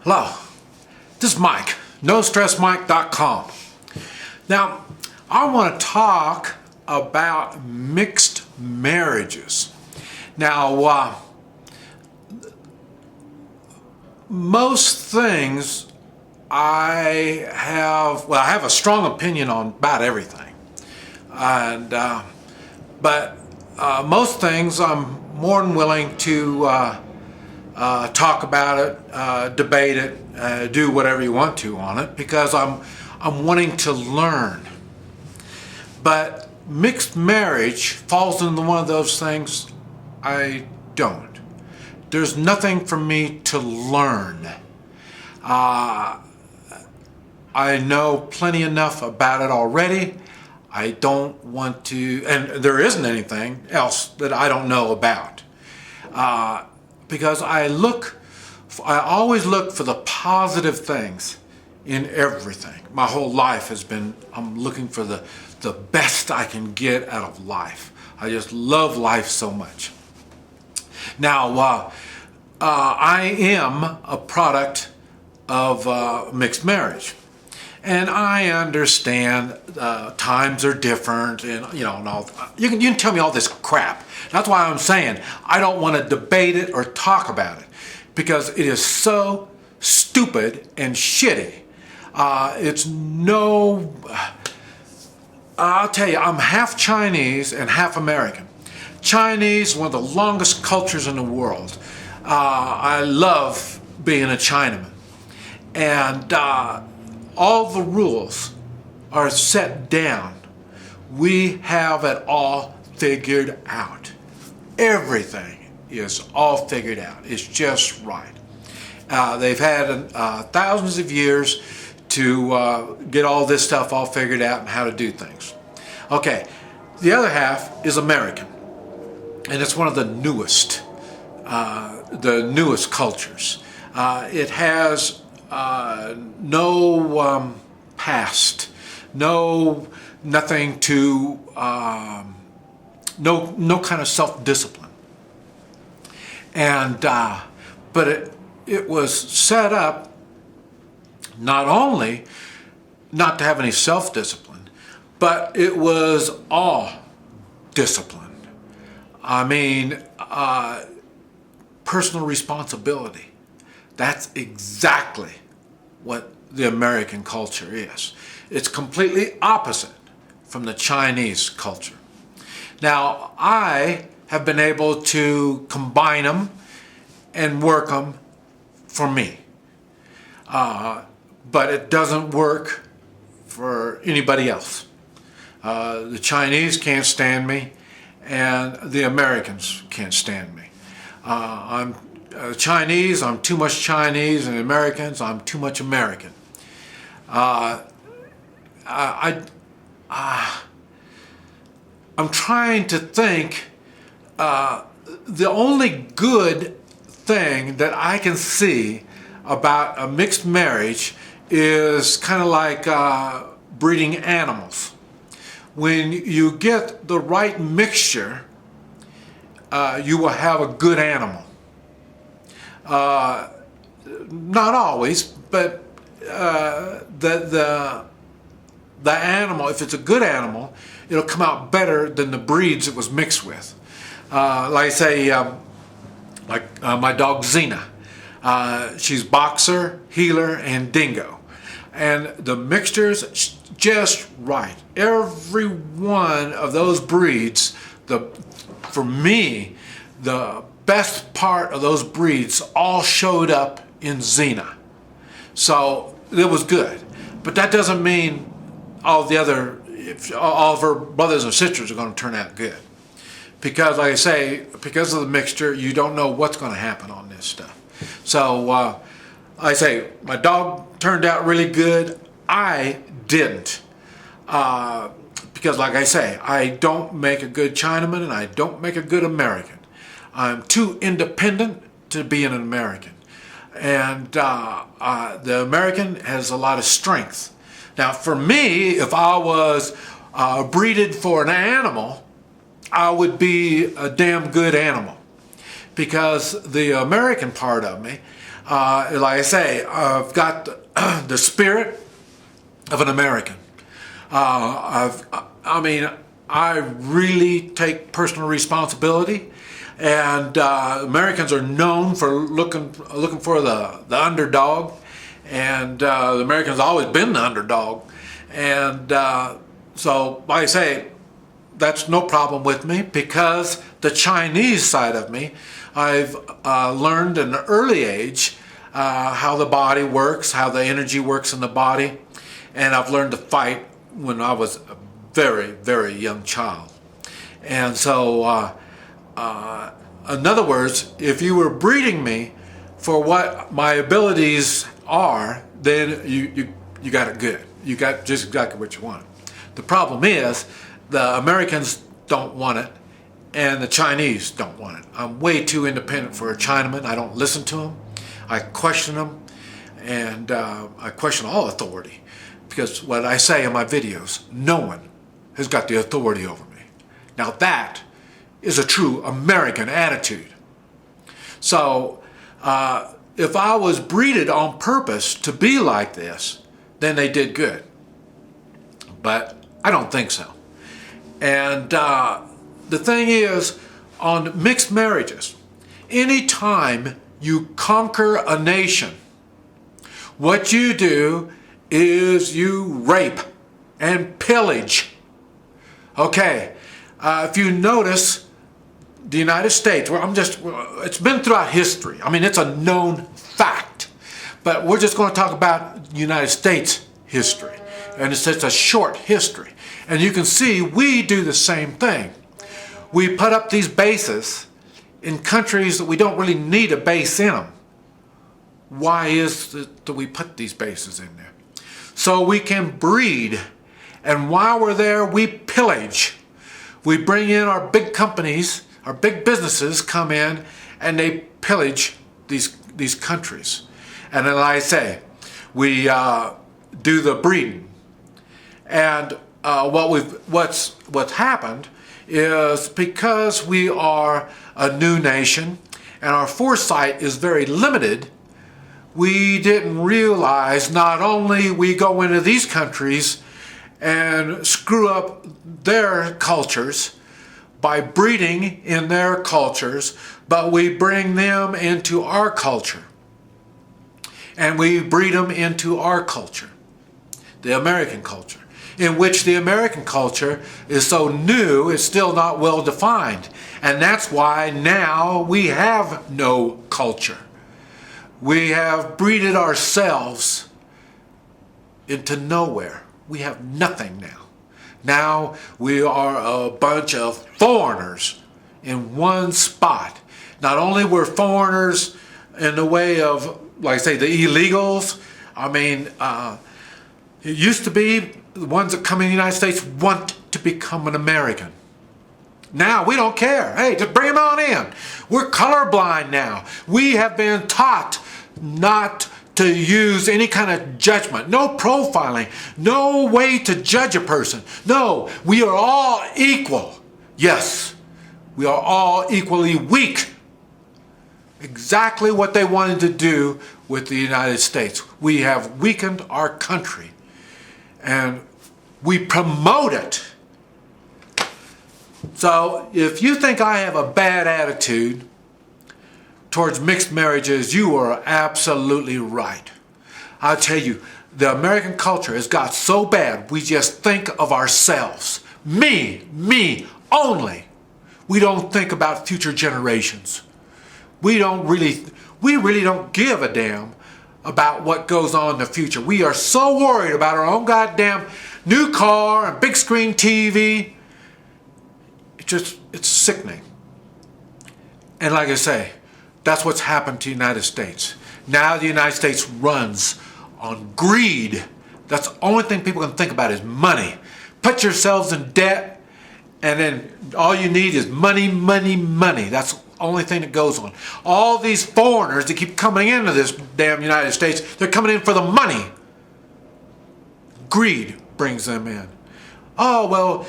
Hello, this is Mike, NoStressMike.com. Now, I want to talk about mixed marriages. Now, most things I have a strong opinion on about everything. And, but most things I'm more than willing to talk about it, debate it, do whatever you want to on it, because I'm wanting to learn. But mixed marriage falls into one of those things I don't. There's nothing for me to learn. I know plenty enough about it already. I don't want to, and there isn't anything else that I don't know about. Because I always look for the positive things in everything. My whole life has been, I'm looking for the best I can get out of life. I just love life so much. Now, I am a product of mixed marriage. And I understand times are different, and and all. You can tell me all this crap. That's why I'm saying I don't want to debate it or talk about it, because it is so stupid and shitty. It's no. I'll tell you, I'm half Chinese and half American. Chinese, one of the longest cultures in the world. I love being a Chinaman, and all the rules are set down. We have it all figured out. Everything is all figured out. It's just right. They've had thousands of years to get all this stuff all figured out and how to do things. Okay, the other half is American, and it's one of the newest cultures. It has no past, nothing to, no kind of self-discipline. And but it was set up not only not to have any self-discipline, but it was all disciplined. I mean, personal responsibility. That's exactly what the American culture is. It's completely opposite from the Chinese culture. Now, I have been able to combine them and work them for me. But it doesn't work for anybody else. The Chinese can't stand me, and the Americans can't stand me. Chinese, I'm too much Chinese, and Americans, I'm too much American. I'm trying to think, the only good thing that I can see about a mixed marriage is kind of like breeding animals. When you get the right mixture, you will have a good animal. Not always, but the animal, if it's a good animal, it'll come out better than the breeds it was mixed with. Like I say, my dog Xena. She's boxer, healer, and dingo. And the mixture's just right. Every one of those breeds, for me, the best part of those breeds all showed up in Xena. So it was good. But that doesn't mean all of her brothers and sisters are going to turn out good. Because, like I say, because of the mixture, you don't know what's going to happen on this stuff. So, I say, my dog turned out really good. I didn't. Because, like I say, I don't make a good Chinaman and I don't make a good American. I'm too independent to be an American. And the American has a lot of strength. Now, for me, if I was breeded for an animal, I would be a damn good animal. Because the American part of me, Like I say, I've got the spirit of an American. I mean, I really take personal responsibility, and Americans are known for looking for the underdog, and the Americans have always been the underdog, and so like I say, that's no problem with me, because the Chinese side of me, I've learned at an early age how the body works, how the energy works in the body, and I've learned to fight when I was a very, very young child. And so, in other words, if you were breeding me for what my abilities are, then you got it good. You got just exactly what you want. The problem is, the Americans don't want it, and the Chinese don't want it. I'm way too independent for a Chinaman. I don't listen to them. I question them, and I question all authority. Because what I say in my videos, no one has got the authority over me. Now that is a true American attitude. So if I was breeded on purpose to be like this, then they did good. But I don't think so. And the thing is, on mixed marriages, anytime you conquer a nation, what you do is you rape and pillage. Okay, if you notice, the United States, it's been throughout history. I mean, it's a known fact. But we're just going to talk about United States history. And it's just a short history. And you can see we do the same thing. We put up these bases in countries that we don't really need a base in them. Why is it that we put these bases in there? So we can breed, and while we're there, we pillage. We bring in our big companies, our big businesses come in, and they pillage these countries. And then, like I say, we do the breeding. And what's happened is, because we are a new nation and our foresight is very limited, we didn't realize not only we go into these countries and screw up their cultures by breeding in their cultures, but we bring them into our culture. And we breed them into our culture, the American culture, in which the American culture is so new, it's still not well defined. And that's why now we have no culture. We have breeded ourselves into nowhere. We have nothing now. Now we are a bunch of foreigners in one spot. Not only we're foreigners in the way of, like I say, the illegals. I mean, it used to be the ones that come in the United States want to become an American. Now we don't care. Hey, just bring them on in. We're colorblind now. We have been taught not to use any kind of judgment, no profiling, no way to judge a person. No, we are all equal. Yes, we are all equally weak. Exactly what they wanted to do with the United States. We have weakened our country, and we promote it. So if you think I have a bad attitude towards mixed marriages, you are absolutely right. I'll tell you, the American culture has got so bad, we just think of ourselves. Me only. We don't think about future generations. We really don't give a damn about what goes on in the future. We are so worried about our own goddamn new car and big screen TV. It's sickening. And like I say, that's what's happened to the United States. Now the United States runs on greed. That's the only thing people can think about is money. Put yourselves in debt, and then all you need is money. That's the only thing that goes on. All these foreigners that keep coming into this damn United States, they're coming in for the money. Greed brings them in. Oh, well,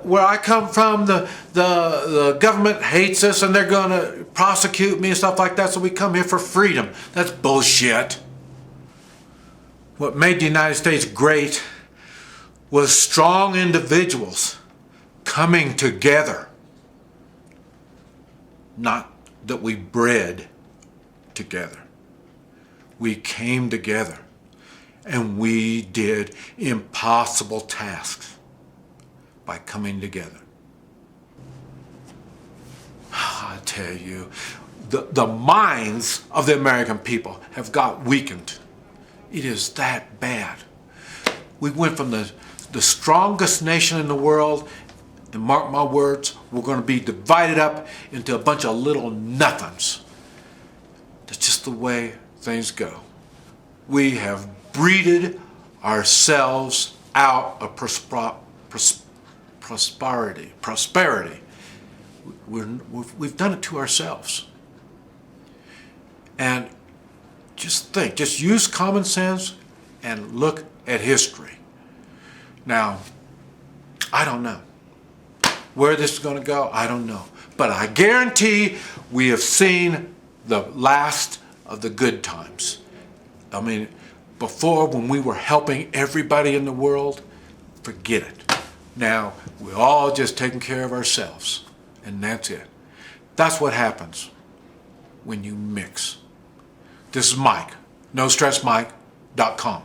where I come from, the government hates us and they're going to prosecute me and stuff like that, so we come here for freedom. That's bullshit. What made the United States great was strong individuals coming together. Not that we bred together. We came together and we did impossible tasks by coming together. I tell you, the minds of the American people have got weakened. It is that bad. We went from the strongest nation in the world, and mark my words, we're going to be divided up into a bunch of little nothings. That's just the way things go. We have breeded ourselves out of prosperity. We've done it to ourselves. And just use common sense and look at history. Now, I don't know where this is going to go. I don't know. But I guarantee we have seen the last of the good times. I mean, before, when we were helping everybody in the world, forget it. Now, we're all just taking care of ourselves, and that's it. That's what happens when you mix. This is Mike, NoStressMike.com.